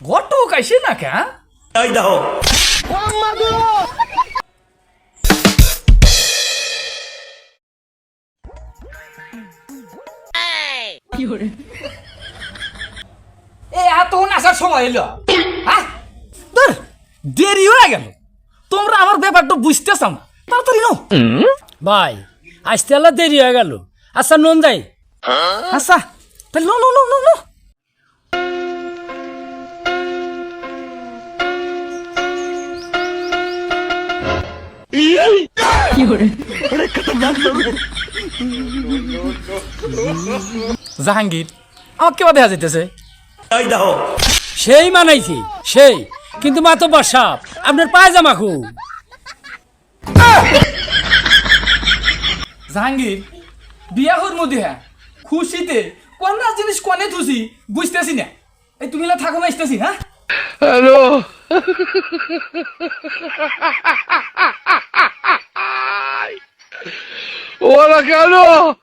ঘটক আইসে না কে এই দাও এ এতক্ষণ আসার সময় এলো হ্যাঁ ধর দেরি হয়ে গেল তোমরা আমার ব্যাপারটা বুঝতেছ না তাড়াতাড়ি নাও ভাই আসতে আল্লাহ দেরি হয়ে গেল আচ্ছা নুন যাই আচ্ছা তাহলে no no no no no Jahangir আমার কেবা দেখা যাইতেছে এই দাও সেই মানাইছি সেই কিন্তু মাতব্বর সাপ আপনার পায়জামা খুব জাহাঙ্গীর বিয়া হর মধ্যে হ্যাঁ খুশিতে কোন জিনিস কোনে থুসি বুঝতেছি না এই তুমি থাকো না আসতেছি হ্যাঁ Hola, Carlos.